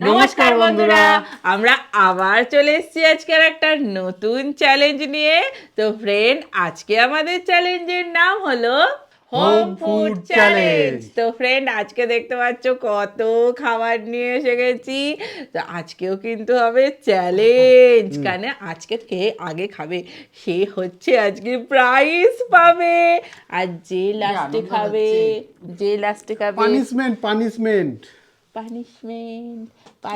নমস্কার বন্ধুরা, আমরা আবার চলে এসেছি আজকের একটা নতুন চ্যালেঞ্জ নিয়ে। তো ফ্রেন্ড, আজকে আমাদের চ্যালেঞ্জের নাম হলো হোম ফুড চ্যালেঞ্জ। তো ফ্রেন্ড, আজকে দেখতে পাচ্ছ কত খাবার নিয়ে এসে গেছি। তো আজকেও কিন্তু হবে চ্যালেঞ্জ, কারণ আজকে কে আগে খাবে সে হচ্ছে আজকে প্রাইজ পাবে, আর যে লাস্টে খাবে পানিশমেন্ট পানিশমেন্ট পানিশমেন্ট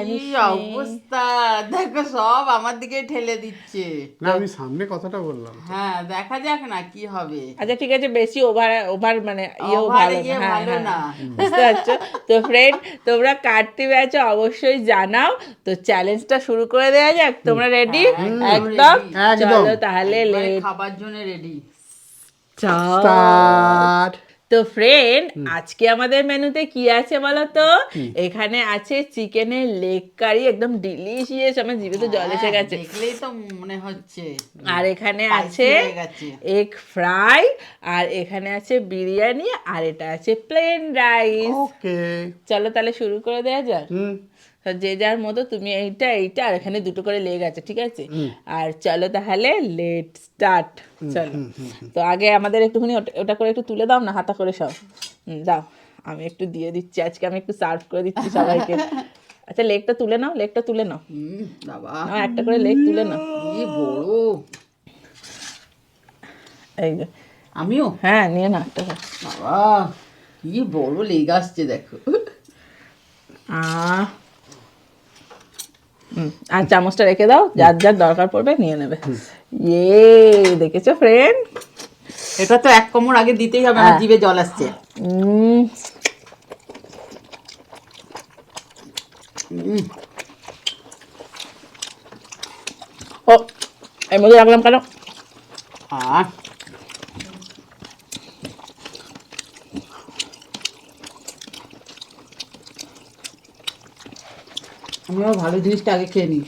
কি অবস্থা দেখো, সব আমার দিকে ঠেলে দিচ্ছে। না, আমি সামনে কথাটা বললাম। হ্যাঁ, দেখা যাক না কি হবে। আচ্ছা ঠিক আছে, বেশি ওভার ওভার মানে ইয়েও Over ভালো ইয়ে না। হ্যাঁ, ভালো না। বুঝতে পারছো? তো ফ্রেন্ড, তোমরা কাটতে পেরেছো অবশ্যই জানাও। তো চ্যালেঞ্জটা শুরু করে দেওয়া যাক, তোমরা রেডি? একদম। চলো তাহলে খাবার জন্য রেডি। স্টার্ট। তো ফ্রেন্ড, আজকে আমাদের মেনুতে কি আছে বলো তো? এখানে আছে চিকেনের লেগ কারি, একদম ডিলিশিয়াস, আমার জিভে তো জল এসে গেছে দেখলেই তো মনে হচ্ছে। আর এখানে Spicy আছে হয়ে গেছে। এগ ফ্রাই, আর এখানে আছে বিরিয়ানি, আর এটা আছে প্লেন রাইস। ওকে, চলো তাহলে শুরু করে দেওয়া যাক। হুম, তো যে যার মতো, তুমি এইটা এইটা, আর এখানে দুটো করে লেগ আছে, ঠিক আছে? আর চলো তাহলে লেট স্টার্ট। চলো, তো আগে আমাদের একটুখানি ওটা করে একটু তুলে দাও না, হাতা করে সব। দাও, আমি একটু দিয়ে দিচ্ছি, আজকে আমি একটু সার্ভ করে দিচ্ছি সবাইকে। আচ্ছা, লেগটা তুলে নাও, লেগটা তুলে নাও। বাবা, নাও, একটা করে লেগ তুলে নাও। কি বড়! এই যে, আমিও হ্যাঁ নিয়ে নাও একটা করে। বাবা, কি বড় লেগ আসছে দেখো। আর চামচটা রেখে দাও, যার যার দরকার পড়বে নিয়ে নেবে। ইয়ে, দেখেছো ফ্রেন্ড? এটা তো এক কোমর আগে দিতেই হবে, আমার জিভে জল আসছে। ও, এর মধ্যে রাখলাম কেন? আর আমিও ভালো জিনিসটা আগে খেয়ে নিই।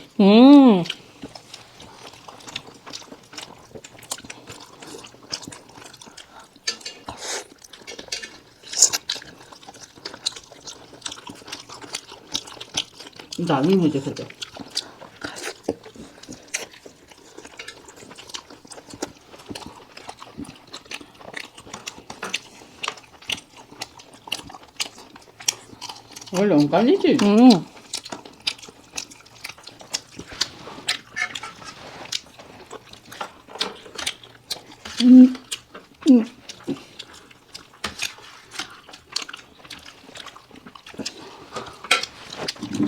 দারুণ হয়েছে খেতে। ওই লঙ্কা নিয়েছি।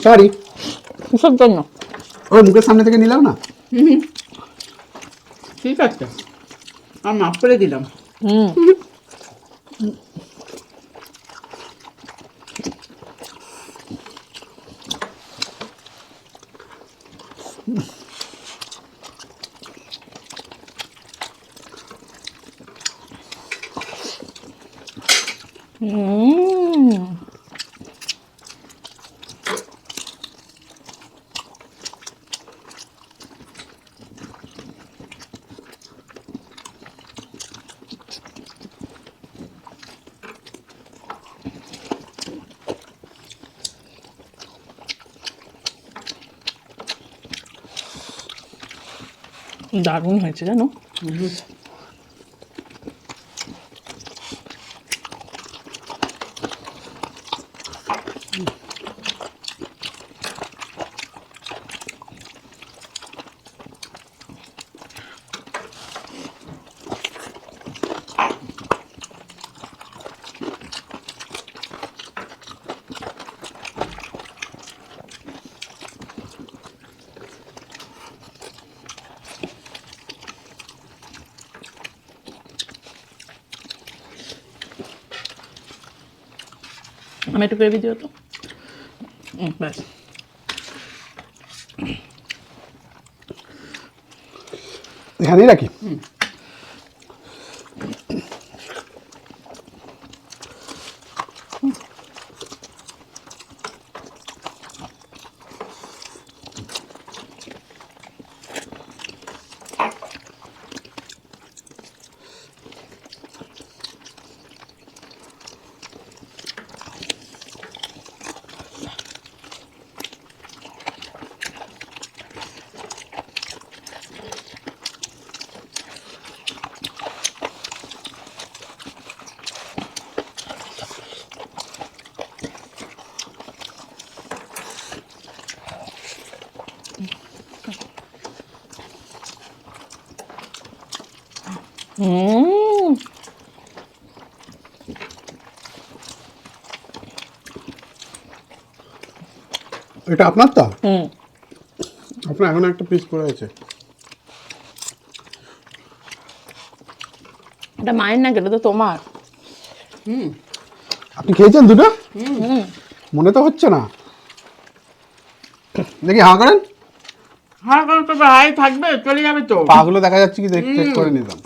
সরি, কিসের জন্য? ওই মুখের সামনে থেকে নিলাম না। ঠিক আছে, আর মাফ করে দিলাম। দারুণ হয়েছে জানো। আমি একটু গ্রেভি দিও তো। ব্যাস। এখানেই রাখি। হুম এটা আপনার তো? হুম আপনার এখন একটা পিস পড়ে আছে। এটা মায়ের না, এটা তো তোমার। হুম আপনি খেয়েছেন দুটো? হুম মনে তো হচ্ছে না। দেখি হাঁ করেন। হ্যাঁ কারণ তো ভাই থাকবে, চলে যাবে তো। পাগুলো দেখা যাচ্ছে কি চেক করে নিলাম।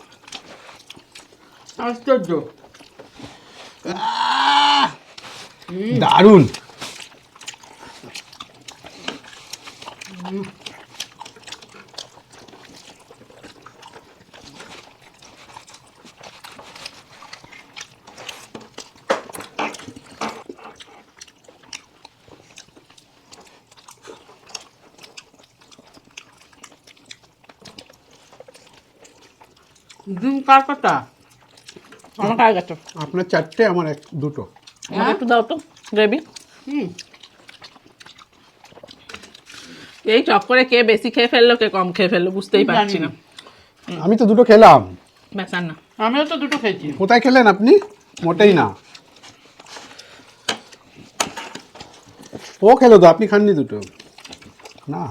আশ্চর্য। দারুণ। ডিম কার কথা? আমার কার কাছে আপনার চারটে, আমার দুটো। আমাকে একটু দাও তো গ্রেভি। হুম এই চক্করে কে বেশি খেয়ে ফেললো কে কম খেয়ে ফেললো বুঝতেই পারছি না। আমি তো দুটো খেলাম। ব্যাস আর না। আমিও তো দুটো খেয়েছি। কোথায় খেলেন আপনি? মোটেই না। ও খেলো তো, আপনি খাননি দুটো? না।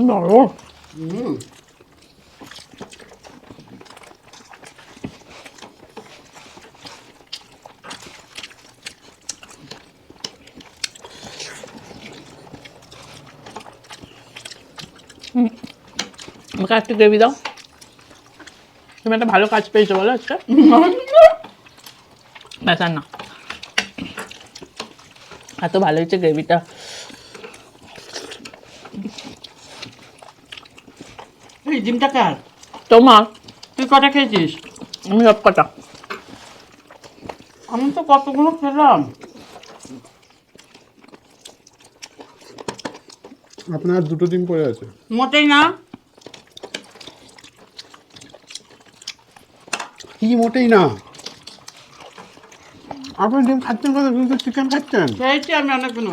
নরম। হুম আমাকে একটু গ্রেভি দাও। তুমি একটা ভালো কাজ পেয়েছো বলো আজকে। ব্যাস আর না। এত ভালো হয়েছে গ্রেভিটা। এই ডিমটা কার? তোমার। তুই কটা খেয়েছিস? আমি সব কটা। আমি তো কতগুলো খেলাম। আপনার দুটো ডিম পড়ে আছে। মোটেই না। কি মোটেই না? আপনি ডিম খাচ্ছেন কথা, কিন্তু চিকেন খাচ্ছেন। খেয়েছি আমি অনেকগুলো।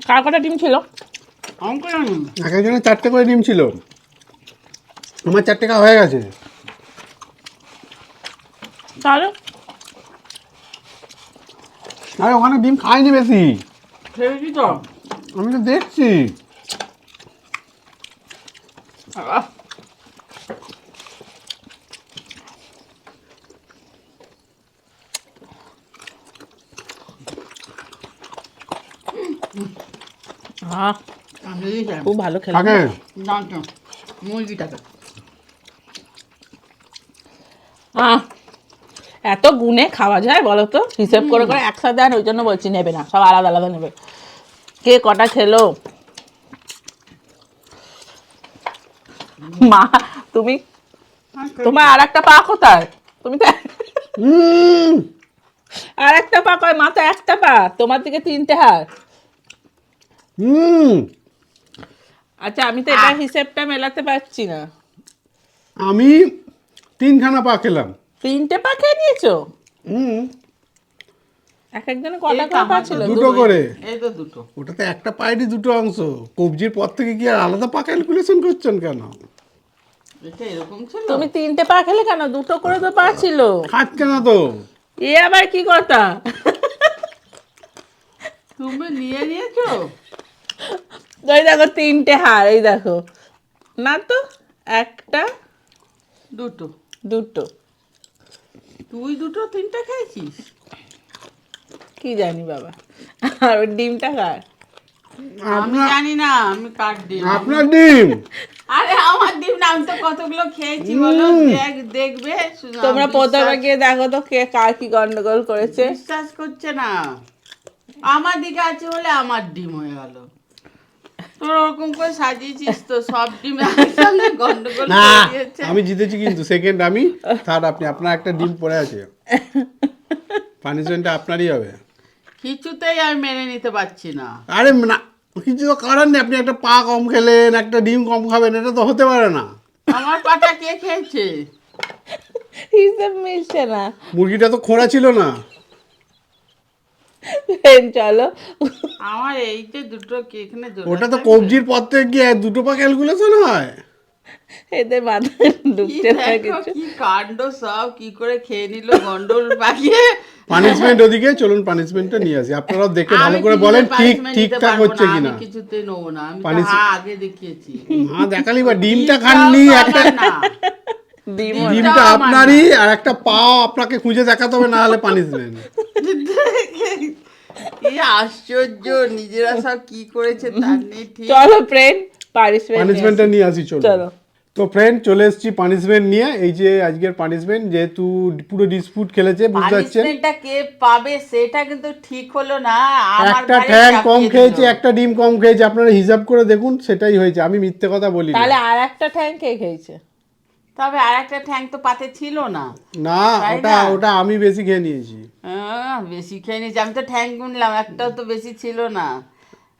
কার কটা ডিম ছিল? অঙ্ক জানি। এক একজনের চারটে করে ডিম ছিল। আমার চারটে খাওয়া হয়ে গেছে। তাহলে আরে ওখানে ডিম খাইনি বেশি। খেয়েছি তো। আমি তো দেখছি। আহ, আহ, আমি খেলাম। খুব ভালো খেলাম। থাকে। জানতো মুরগিটাকে। এত গুনে খাওয়া যায় বলো তো? হিসেব করে করে একসাথে, আর ওই জন্য বলছি নেবে না, সব আলাদা আলাদা নেবে। কে কটা খেলো? মা, তুমি তোমার আর একটা পা কোথায়? তুমি তো আর একটা পা কয়, মা তো একটা পা, তোমার দিকে তিনটে হাত। আচ্ছা, আমি তো এটা হিসেবটা মেলাতে পারছি না। আমি তিনখানা পা খেলাম। তিনটে পা খেয়ে নিয়েছো? হুম, এক একজনে কটা এই তো করে পা আমার ছিল? তো দুটো করে। এই তো দুটো। ওটাতে একটা পায়েরই দুটো অংশ। কবজির পর থেকে কি আর আলাদা পা ক্যালকুলেশন করছেন কেন? এটা এরকম ছিল। তুমি তিনটে পা খেলে কেন? দুটো করে তো পা ছিল। খাচ্ছে না তো। এ আবার কি কথা? তুমি নিয়ে নিয়েছো? ওই দেখো তিনটে হাড়, এই দেখো। না তো, একটা দুটো। দুটো। তুই দুটো তিনটা খেয়েছিস? কি জানি বাবা। আর ওই ডিমটা কার? আমি জানি না আমি কার ডিম। আপনার ডিম। আরে আমার ডিম না, আমি তো কতগুলো খেয়েছি বলো। দেখবে তোমরা প্রথমে গিয়ে দেখো তো কে কার কি গন্ডগোল করেছে। বিশ্বাস করছে না। আমার দিকে আছে বলে আমার ডিম হয়ে গেল। তোর ওরকম করে সাজিয়েছিস তো সব ডিম একসঙ্গে গন্ডগোল না, করে দিয়েছে। আমি জিতেছি কিন্তু। সেকেন্ড আমি, থার্ড আপনি। আপনার একটা ডিম পড়ে আছে। পানিশমেন্টটা আপনারই হবে। কিছুতেই আমি মেনে নিতে পারছি না। আরে না, কিছু তো করার নেই। আপনি একটা পা কম খেলেন, একটা ডিম কম খাবেন, এটা তো হতে পারে না। আমার পাটা কে খেয়েছে? হিসেব মিলছে না। মুরগিটা তো খোঁড়া ছিল না। ফ্রেন্ড চলো, আমার এই যে দুটো কি এখানে জোড়া ওটা তো থাকবে? কবজির পর থেকে কি আর দুটো পা ক্যালকুলেশন হয়? এতে মাথায় কি ঢুকছে না দেখো কিছু। কি কাণ্ড, সব কি করে খেয়ে নিল গন্ডল পাকিয়ে। পানিশমেন্ট ওদিকে, চলুন পানিশমেন্টটা নিয়ে আসি। আপনারাও দেখে ভালো আমি করে কিছুতে বলেন ঠিক punishment নিতে ঠিকঠাক পারবো হচ্ছে না, কিনা। আমি কিছুতেই নেবো না। আমি তো Punishment- আগে দেখিয়েছি। মা দেখালি বা ডিমটা ডিমটাও খাননি, তো একটা আমার না। ডিম ডিম- ডিমটা ডিমটাও আমার আপনারই, আর একটা পাও আপনাকে খুঁজে দেখাতে হবে, না হলে পানিশমেন্ট। কি আশ্চর্য, নিজেরা সব কি করেছে তার নেই ঠিক। চলো ফ্রেন্ড পানিশমেন্ট পানিশমেন্টটা নিয়ে আসি চলো। চলো। তো ফ্রেন্ড চলে এসেছি পানিশমেন্ট নিয়ে। এই যে আজকের পানিশমেন্ট, যেহেতু পুরো ডিসপুট খেলেছে, বুঝতে পারছেন। পানিশমেন্টটা কে পাবে সেটা কিন্তু ঠিক হলো না। আমার একটা ঘাড়ে ঠ্যাং চাপিয়ে কম দিল। খেয়েছে, একটা ডিম কম খেয়েছে, আপনারা হিসাব করে দেখুন, সেটাই হয়েছে। আমি মিথ্যে কথা বলি না। তাহলে আর একটা ঠ্যাং কে খেয়েছে? তবে আর একটা ঠ্যাং তো পাতে ছিল না। না, তাই ওটা না? ওটা আমি বেশি খেয়ে নিয়েছি। বেশি খেয়ে নিয়েছি আমি তো, ঠ্যাং গুনলাম একটাও তো বেশি ছিল না।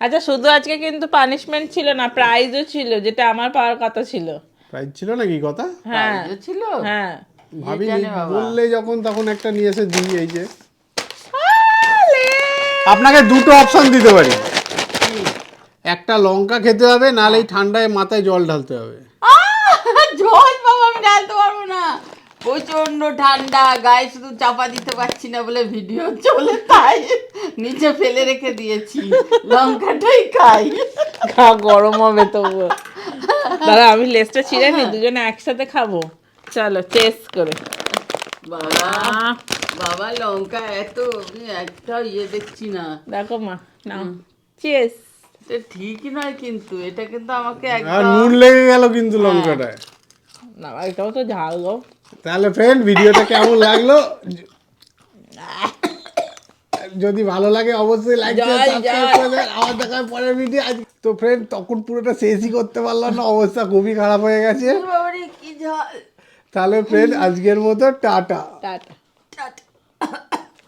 আচ্ছা শুধু আজকে কিন্তু পানিশমেন্ট ছিল না, প্রাইজও ছিল, যেটা আমার পাওয়ার কথা ছিল। প্রাইজ ছিল নাকি কথা? হ্যাঁ প্রাইজও ছিল। হ্যাঁ। ভাবি জানে বাবা। বললে যখন তখন একটা নিয়ে এসে দিই। এই যে আপনাকে দুটো অপশন দিতে পারি, কি? একটা লঙ্কা খেতে হবে, নাহলে এই ঠান্ডায় মাথায় জল ঢালতে হবে। জল বাবা আমি ঢালতে পারবো না, প্রচন্ড ঠান্ডা, গায়ে শুধু চাপা দিতে পারছি না বলে ভিডিও চলে, তাই নিচে ফেলে রেখে দিয়েছি, লঙ্কাটাই খাই। গরম হবে তবু। দাদা আমি লেসটা ছিঁড়ে নি, দুজনে একসাথে খাবো। চলো টেস্ট করে। বাবা আহ, বাবা লঙ্কা এত, আমি একটাও দেখছি না। দেখো মা, নাও চিয়েস। এটা ঠিকই নয় কিন্তু, এটা কিন্তু আমাকে আর একদম। নুন লেগে গেল কিন্তু লঙ্কাটায়। না এটাও তো ঝাল গো। তাহলে ফ্রেন্ড ভিডিওটা কেমন লাগলো, যদি ভালো লাগে অবশ্যই লাইক জল, সাবস্ক্রাইব জল। করে দেবেন। আমার দেখা হয় পরের ভিডিও। তো ফ্রেন্ড তখন পুরোটা শেষই করতে পারলাম না, অবস্থা খুবই খারাপ হয়ে গেছে। বাবারে কি ঝাল। তাহলে ফ্রেন্ড আজকের মতো টাটা। টাটা।